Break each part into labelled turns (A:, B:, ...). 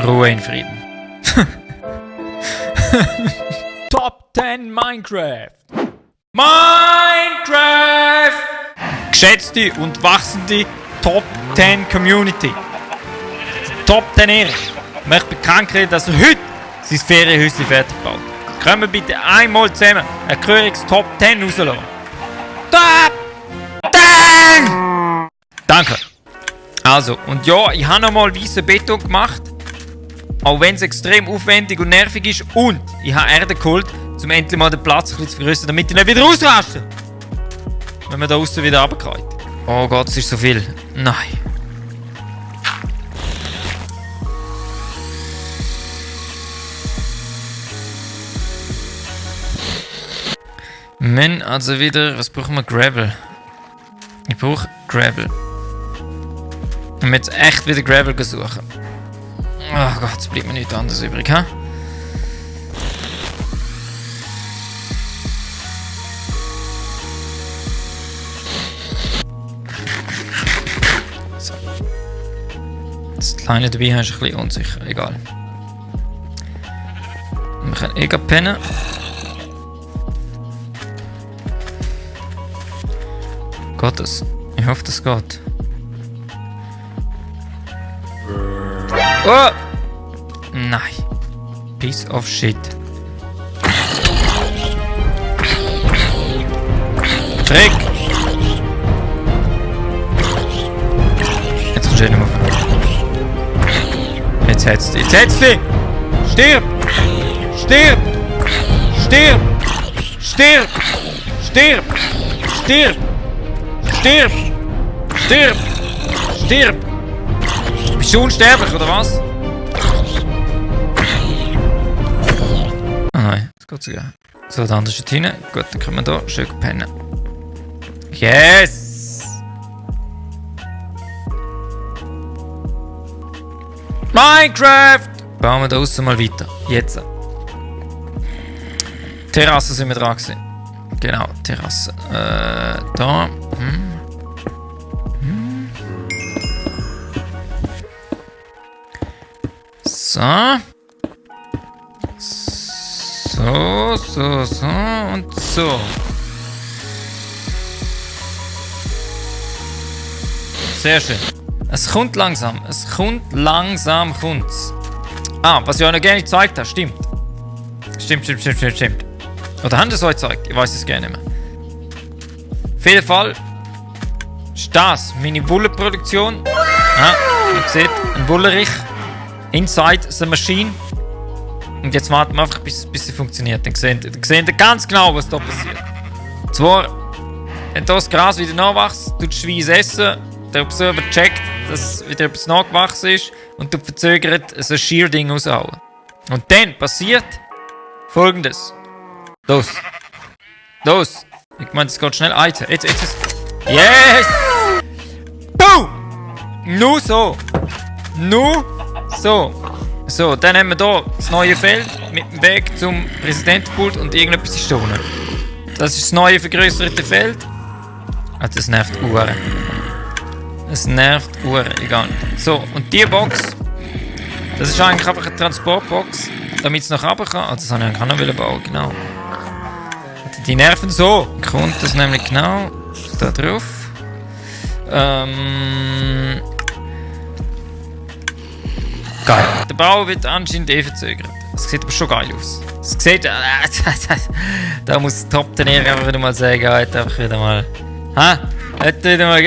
A: Ruhe in Frieden. Top 10 Minecraft. Minecraft! Geschätzte und wachsende Top 10 Community. Top 10 Ehre. Ich möchte bekannt geben, dass er heute sein Ferienhäuschen fertig baut. Können wir bitte einmal zusammen ein Königs Top 10 rauslassen? Top 10! Danke. Also, und ja, ich habe nochmal weißen Beton gemacht. Auch wenn es extrem aufwendig und nervig ist. Und ich habe Erde geholt, um endlich mal den Platz ein bisschen zu vergrößern, damit ich nicht wieder ausraste. Wenn man da außen wieder runterkommt. Oh Gott, es ist so viel. Nein. Men, also wieder, was brauchen wir? Gravel. Ich brauche Gravel. Ich muss jetzt echt wieder Gravel suchen. Oh Gott, es bleibt mir nichts anderes übrig, ha? So. Das Kleine dabei ist ein bisschen unsicher, egal. Wir können eh pennen. Geht das? Ich hoffe, das geht. Oh! Nein. Piece of shit. Trick! Jetzt kommst du nicht mehr vor. Jetzt hättest du. Jetzt hättest du! Stirb! Stirb! Stirb! Stirb! Stirb! Stirb! Stirb! Stirb! Stirb! Bist du unsterblich, oder was? Ah nein, das geht sogar. So, der andere steht rein. Gut, dann können wir hier schön pennen. Yes! Minecraft! Bauen wir da außen mal weiter. Jetzt. Terrasse sind wir dran gewesen. Genau, Terrasse. Da. So. So und so. Sehr schön. Es kommt langsam. Kommt's. Ah, was ich euch noch gerne gezeigt habe, stimmt. Stimmt. Oder haben das euch gezeigt? Ich weiß es gerne nicht mehr. Auf jeden Fall ist das meine Wollenproduktion. Ja, ihr seht, ein Wollerich. Inside the machine. Und jetzt warten wir einfach, bis sie funktioniert. Dann seht ihr ganz genau, was da passiert. Zwar, wenn das Gras wieder nachwächst, tut das Schwein essen, der Observer checkt, dass wieder etwas nachgewachsen ist und tut verzögert so ein Shear-Ding raushauen. Und dann passiert Folgendes. Los. Ich meine, das geht schnell. Jetzt. Yes! Boom! Nur so. So, dann haben wir hier das neue Feld mit dem Weg zum Präsidentenpult und irgendetwas ist da unten. Das ist das neue vergrößerte Feld. Ah, das nervt Uhren. Egal. So, und die Box, das ist eigentlich einfach eine Transportbox, damit es noch runter kann. Also das habe ich eigentlich auch noch bauen, genau. Die nerven so. Kommt das nämlich genau da drauf. Geil. Der Bau wird anscheinend verzögert. Das sieht aber schon geil aus. Es sieht. Da muss Top den Ehre einfach wieder mal sagen, hat einfach wieder mal. Ha? Hat er wieder mal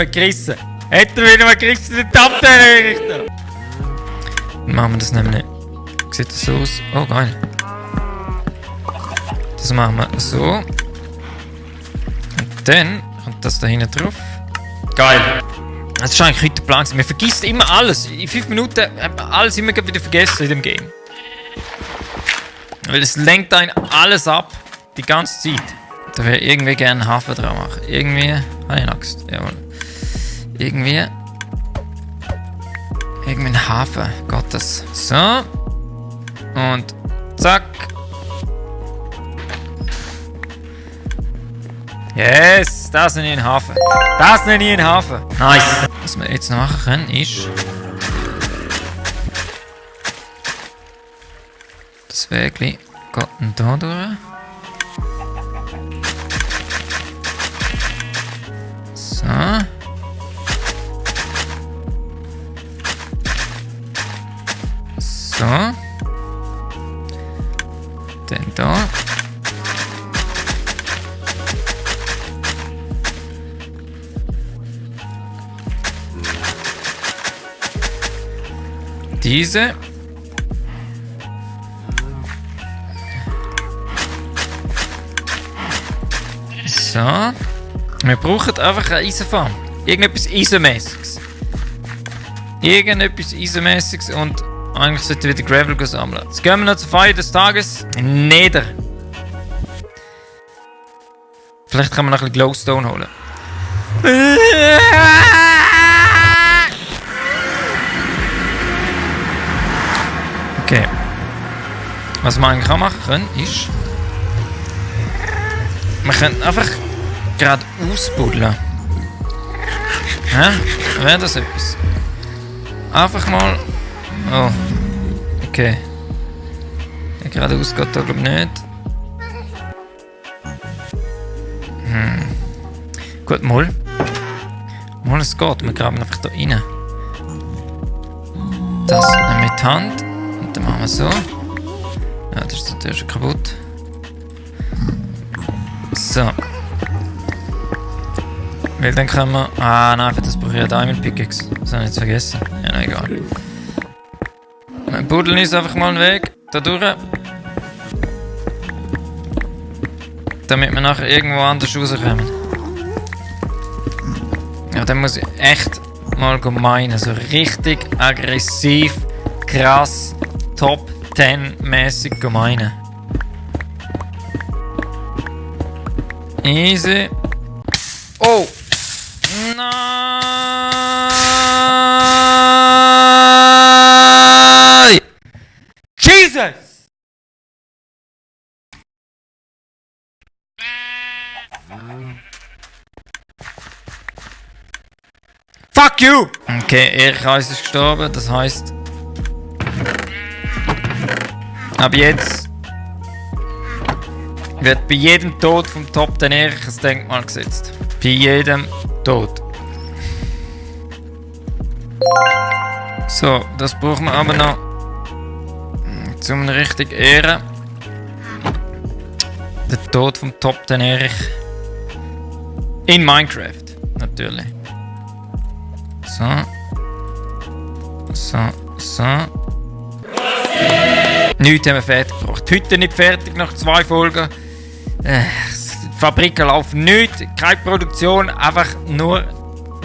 A: gerissen. Den Top den Ehre. Dann machen wir das nämlich. Sieht das so aus? Oh, geil. Das machen wir so. Und dann kommt das da hinten drauf. Geil. Das ist eigentlich heute der Plan. Man vergisst immer alles. In 5 Minuten hat man alles immer wieder vergessen in dem Game. Weil es lenkt einen alles ab. Die ganze Zeit. Da wäre ich irgendwie gerne einen Hafen dran machen. Irgendwie. Habe ich Angst. Jawohl. Irgendwie ein Hafen. Geht das. So. Und zack. Yes, das nenne ich einen Hafen. Nice. Was wir jetzt noch machen können, ist Das Wägli geht dann da durch. So. So. Dann da. Diese. So. Wir brauchen einfach eine Eisenfarm. Irgendetwas Eisenmäßiges. Irgendetwas Eisenmäßiges und eigentlich sollte wieder Gravel sammeln. Jetzt gehen wir noch zur Feier des Tages. Nieder. Vielleicht kann man noch ein bisschen Glowstone holen. Okay. Was wir eigentlich auch machen können, ist... Wir können einfach gerade ausbuddeln. Hä? Wäre das etwas? Einfach mal... Oh. Okay. Geradeaus geht da glaube ich nicht. Gut, mal. Mal, es geht. Wir graben einfach da rein. Das nehmen wir mit Hand. Und dann machen wir so. Ja, das ist natürlich schon kaputt. So. Weil dann können wir... Ah, nein, für das brauche ich eine Diamond Pickaxe. Das habe ich jetzt vergessen. Ja, nein, egal. Wir buddeln uns einfach mal einen Weg da durch. Damit wir nachher irgendwo anders rauskommen. Ja, dann muss ich echt mal meinen. So richtig aggressiv, krass, Top 10 mäßig meinen. Easy. Oh! Nein! Jesus! Fuck you! Okay, Erich ist gestorben, das heisst... Ab jetzt... wird bei jedem Tod vom Top 10 Erich ein Denkmal gesetzt. Bei jedem Tod. So, das brauchen wir aber noch... zum richtig ehren. Der Tod vom Top 10 Erich. In Minecraft, natürlich. So. So, so. Nichts haben wir fertig gebracht. Heute nicht fertig, nach 2 Folgen. Die Fabriken laufen nichts, keine Produktion, einfach nur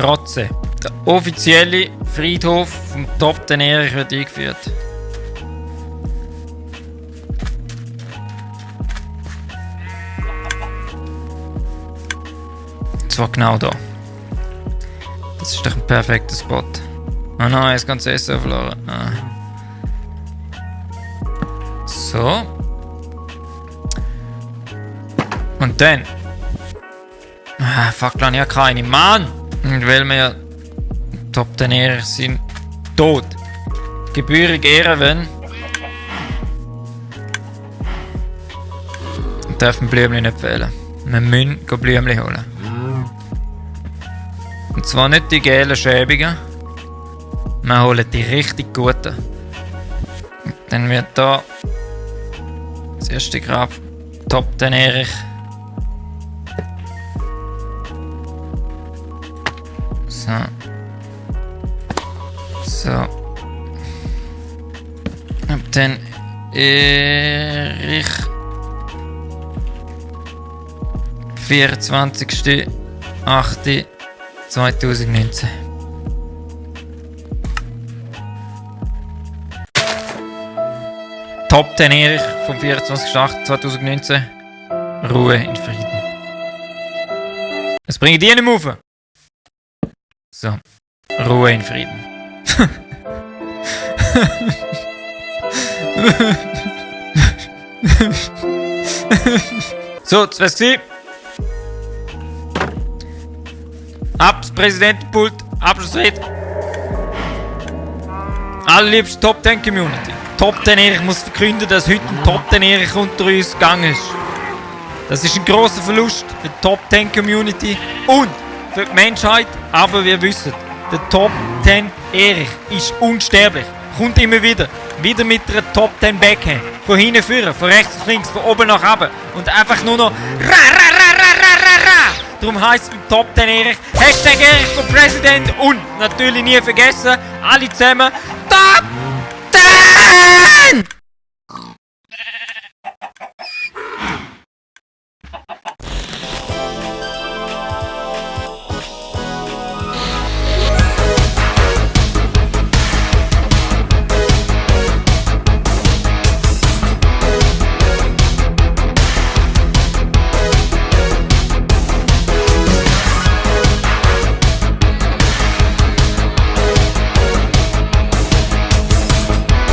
A: Rotze. Der offizielle Friedhof vom Top 10 Erich wird eingeführt. Und zwar genau da. Das ist doch ein perfekter Spot. Ah nein, das ganze Essen verloren. Ah. So. Und dann. Ah, fuck, ich habe keine. Mann! Und weil wir ja Top 10 Erich sind tot. Gebührig ehren wollen. Dürfen Blümchen nicht fehlen. Wir müssen Blümchen holen. Und zwar nicht die gelben schäbigen. Wir holen die richtig guten. Dann wird da das erste Grab Top 10 Erich. So. So. Und dann Erich. 24.08.2019. Top 10 Erich vom 24.08.2019. Ruhe in Frieden. Das bringe ich dir nicht mehr auf. So. Ruhe in Frieden. So, das wär's gewesen. Abs Präsidentenpult. Abschlussrede. Allerliebste Top 10 Community. Top 10 Erich muss verkünden, dass heute ein Top 10 Erich unter uns gegangen ist. Das ist ein grosser Verlust für die Top 10 Community und für die Menschheit. Aber wir wissen, der Top 10 Erich ist unsterblich. Kommt immer wieder. Wieder mit einer Top 10 Backhand. Von hinten führen, von rechts nach links, von oben nach unten. Und einfach nur noch Darum heisst es beim Top 10 Erich Hashtag Erich for President und natürlich nie vergessen, alle zusammen